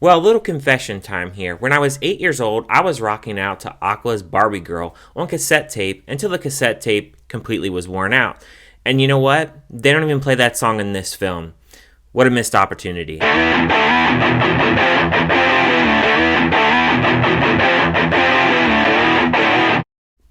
Well, a little confession time here. When I was 8 years old, I was rocking out to Aqua's Barbie Girl on cassette tape until the cassette tape completely was worn out. And you know what? They don't even play that song in this film. What a missed opportunity.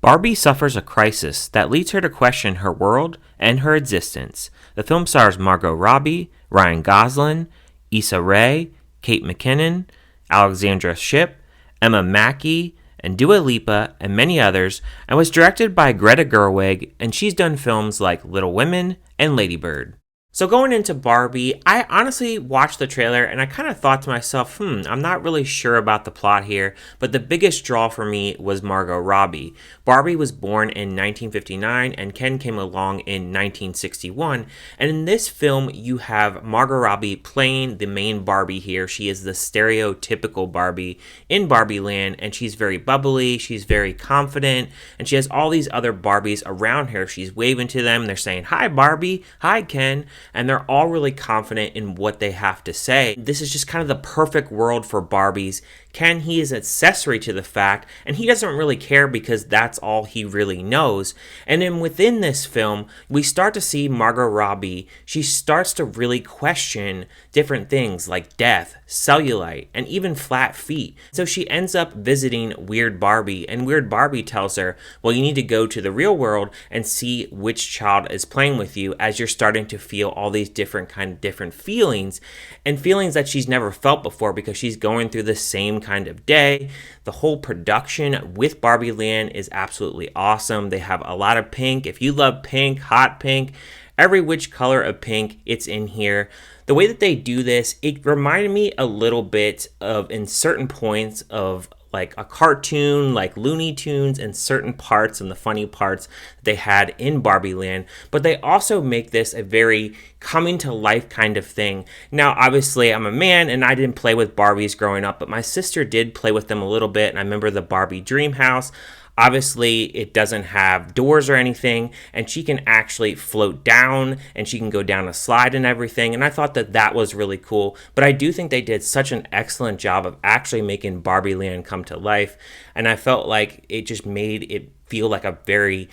Barbie suffers a crisis that leads her to question her world and her existence. The film stars Margot Robbie, Ryan Gosling, Issa Rae, Kate McKinnon, Alexandra Shipp, Emma Mackey, and Dua Lipa, and many others, and was directed by Greta Gerwig, and she's done films like Little Women and Lady Bird. So going into Barbie, I honestly watched the trailer and I kind of thought to myself, I'm not really sure about the plot here, but the biggest draw for me was Margot Robbie. Barbie was born in 1959 and Ken came along in 1961, and in this film you have Margot Robbie playing the main Barbie here. She is the stereotypical Barbie in Barbie Land, and she's very bubbly, she's very confident, and she has all these other Barbies around her. She's waving to them, they're saying, "Hi Barbie, hi Ken," and they're all really confident in what they have to say. This is just kind of the perfect world for Barbies. Ken, he is accessory to the fact, and he doesn't really care because that's all he really knows. And then within this film, we start to see Margot Robbie. She starts to really question different things like death, cellulite, and even flat feet. So she ends up visiting Weird Barbie, and Weird Barbie tells her, well, you need to go to the real world and see which child is playing with you, as you're starting to feel all these different feelings, and feelings that she's never felt before because she's going through the same kind of day. The whole production with Barbie Land is absolutely awesome. They have a lot of pink. If you love pink, hot pink, every which color of pink, it's in here. The way that they do this, it reminded me a little bit of, in certain points, of like a cartoon, like Looney Tunes, and certain parts and the funny parts they had in Barbie Land, but they also make this a very coming to life kind of thing. Now, obviously, I'm a man and I didn't play with Barbies growing up, but my sister did play with them a little bit, and I remember the Barbie Dream House. Obviously, it doesn't have doors or anything, and she can actually float down, and she can go down a slide and everything, and I thought that that was really cool. But I do think they did such an excellent job of actually making Barbie Land come to life, and I felt like it just made it feel like a very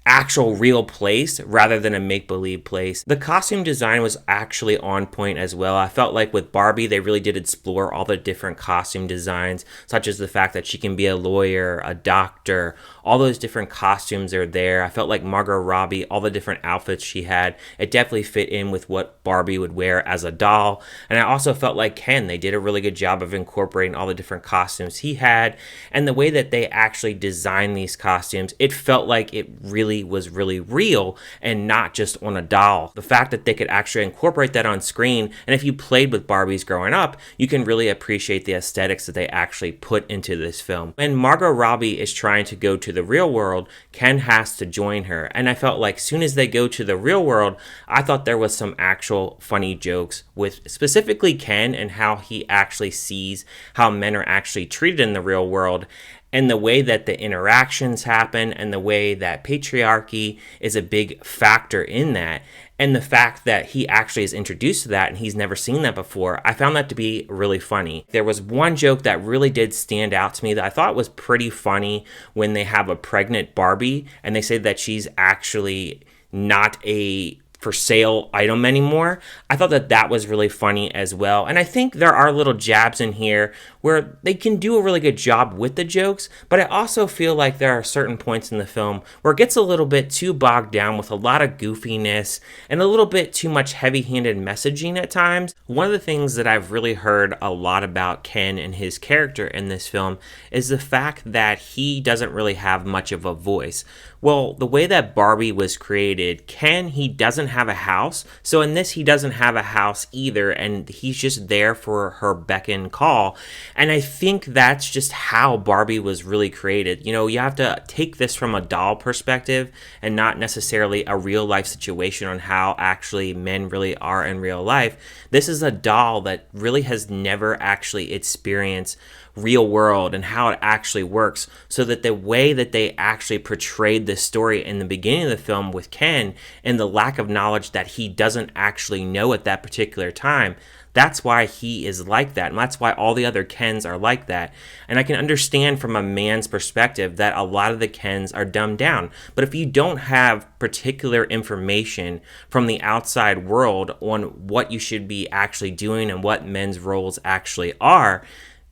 actual real place rather than a make-believe place. The costume design was actually on point as well. I felt like with Barbie, they really did explore all the different costume designs, such as the fact that she can be a lawyer, a doctor, all those different costumes are there. I felt like Margot Robbie, all the different outfits she had, it definitely fit in with what Barbie would wear as a doll. And I also felt like Ken, they did a really good job of incorporating all the different costumes he had, and the way that they actually designed these costumes, it felt like it really was really real and not just on a doll. The fact that they could actually incorporate that on screen, and if you played with Barbies growing up, you can really appreciate the aesthetics that they actually put into this film. When Margot Robbie is trying to go to the real world, Ken has to join her, and I felt like soon as they go to the real world, I thought there was some actual funny jokes with specifically Ken and how he actually sees how men are actually treated in the real world, and the way that the interactions happen, and the way that patriarchy is a big factor in that, and the fact that he actually is introduced to that and he's never seen that before, I found that to be really funny. There was one joke that really did stand out to me that I thought was pretty funny when they have a pregnant Barbie and they say that she's actually not a for sale item anymore. I thought that that was really funny as well. And I think there are little jabs in here where they can do a really good job with the jokes, but I also feel like there are certain points in the film where it gets a little bit too bogged down with a lot of goofiness and a little bit too much heavy-handed messaging at times. One of the things that I've really heard a lot about Ken and his character in this film is the fact that he doesn't really have much of a voice. Well, the way that Barbie was created, Ken, he doesn't have a house. So in this, he doesn't have a house either, and he's just there for her beck and call. And I think that's just how Barbie was really created. You know, you have to take this from a doll perspective and not necessarily a real life situation on how actually men really are in real life. This is a doll that really has never actually experienced real world and how it actually works, so that the way that they actually portrayed this story in the beginning of the film with Ken and the lack of knowledge that he doesn't actually know at that particular time. That's why he is like that, and that's why all the other Kens are like that. And I can understand from a man's perspective that a lot of the Kens are dumbed down. But if you don't have particular information from the outside world on what you should be actually doing and what men's roles actually are,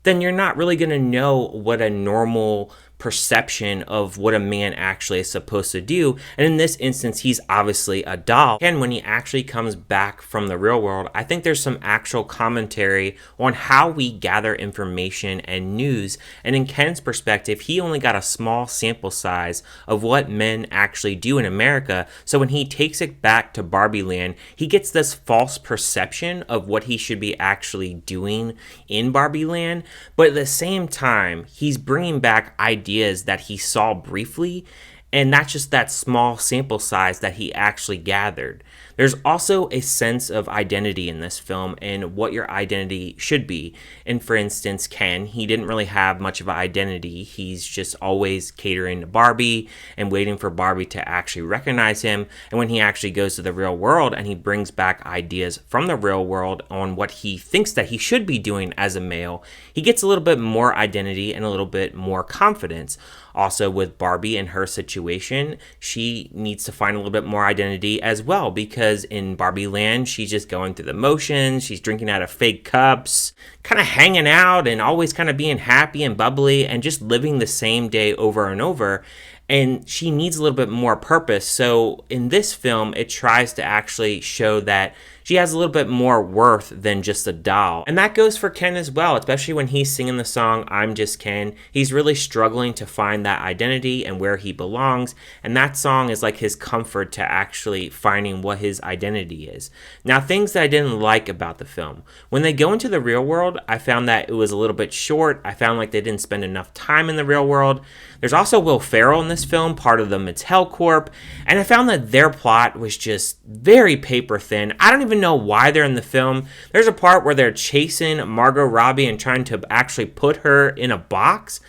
then you're not really going to know what a normal perception of what a man actually is supposed to do. And in this instance, he's obviously a doll. And when he actually comes back from the real world, I think there's some actual commentary on how we gather information and news. And in Ken's perspective, he only got a small sample size of what men actually do in America. So when he takes it back to Barbie Land, he gets this false perception of what he should be actually doing in Barbie Land. But at the same time, he's bringing back ideas that he saw briefly, and that's just that small sample size that he actually gathered. There's also a sense of identity in this film and what your identity should be. And for instance, Ken, he didn't really have much of an identity. He's just always catering to Barbie and waiting for Barbie to actually recognize him. And when he actually goes to the real world and he brings back ideas from the real world on what he thinks that he should be doing as a male, he gets a little bit more identity and a little bit more confidence. Also with Barbie and her situation, she needs to find a little bit more identity as well, because in Barbie Land, she's just going through the motions. She's drinking out of fake cups, kind of hanging out and always kind of being happy and bubbly and just living the same day over and over. And she needs a little bit more purpose. So in this film, it tries to actually show that she has a little bit more worth than just a doll. And that goes for Ken as well, especially when he's singing the song, I'm Just Ken. He's really struggling to find that identity and where he belongs. And that song is like his comfort to actually finding what his identity is. Now, things that I didn't like about the film. When they go into the real world, I found that it was a little bit short. I found like they didn't spend enough time in the real world. There's also Will Ferrell in this film, part of the Mattel Corp. And I found that their plot was just very paper thin. I don't even know why they're in the film. There's a part where they're chasing Margot Robbie and trying to actually put her in a box.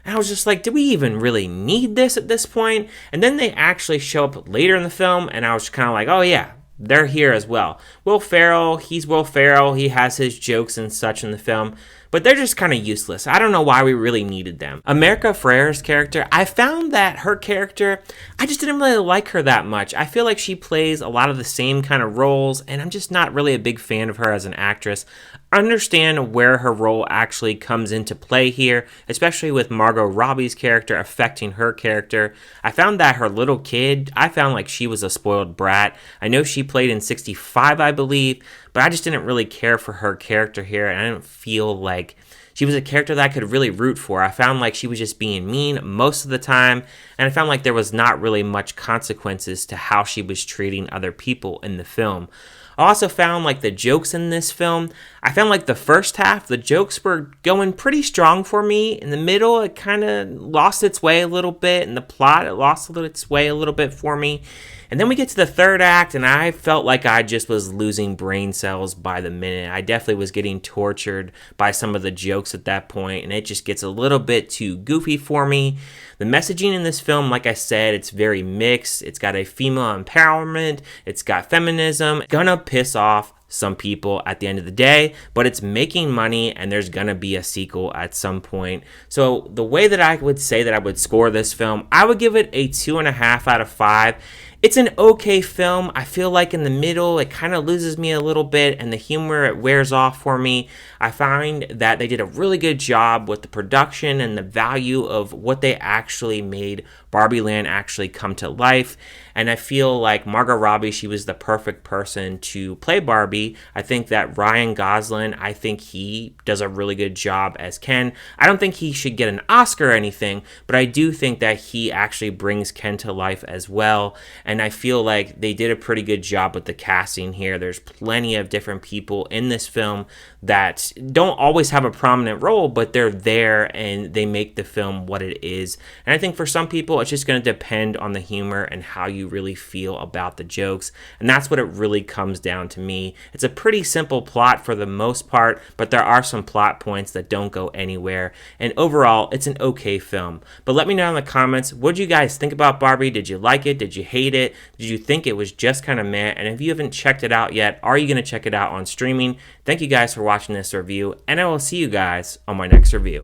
And I was just like, do we even really need this at this point? And then they actually show up later in the film, and I was kind of like, oh yeah, they're here as well. Will Ferrell, he's Will Ferrell. He has his jokes and such in the film, but they're just kind of useless. I don't know why we really needed them. America Ferrera's character, I found that her character, I just didn't really like her that much. I feel like she plays a lot of the same kind of roles, and I'm just not really a big fan of her as an actress. I understand where her role actually comes into play here, especially with Margot Robbie's character affecting her character. I found that her little kid, I found like she was a spoiled brat. I know she played in 65, I believe, but I just didn't really care for her character here, and I didn't feel like she was a character that I could really root for. I found like she was just being mean most of the time, and I found like there was not really much consequences to how she was treating other people in the film. I also found like the jokes in this film, I found like the first half, the jokes were going pretty strong for me. In the middle, it kind of lost its way a little bit. In the plot, it lost its way a little bit for me. And then we get to the third act, and I felt like I just was losing brain cells by the minute. I definitely was getting tortured by some of the jokes at that point, and it just gets a little bit too goofy for me. The messaging in this film, like I said, it's very mixed. It's got a female empowerment. It's got feminism. It's gonna piss off some people at the end of the day, but it's making money, and there's gonna be a sequel at some point. So the way that I would say that I would score this film, I would give it a 2.5 out of 5. It's an okay film. I feel like in the middle, it kind of loses me a little bit, and the humor, it wears off for me. I find that they did a really good job with the production and the value of what they actually made Barbie Land actually come to life. And I feel like Margot Robbie, she was the perfect person to play Barbie. I think that Ryan Gosling, I think he does a really good job as Ken. I don't think he should get an Oscar or anything, but I do think that he actually brings Ken to life as well. And I feel like they did a pretty good job with the casting here. There's plenty of different people in this film that don't always have a prominent role, but they're there and they make the film what it is. And I think for some people, it's just going to depend on the humor and how you you really feel about the jokes. And that's what it really comes down to me. It's a pretty simple plot for the most part, but there are some plot points that don't go anywhere. And overall, it's an okay film. But let me know in the comments, what did you guys think about Barbie? Did you like it? Did you hate it? Did you think it was just kind of meh? And if you haven't checked it out yet, are you going to check it out on streaming? Thank you guys for watching this review, and I will see you guys on my next review.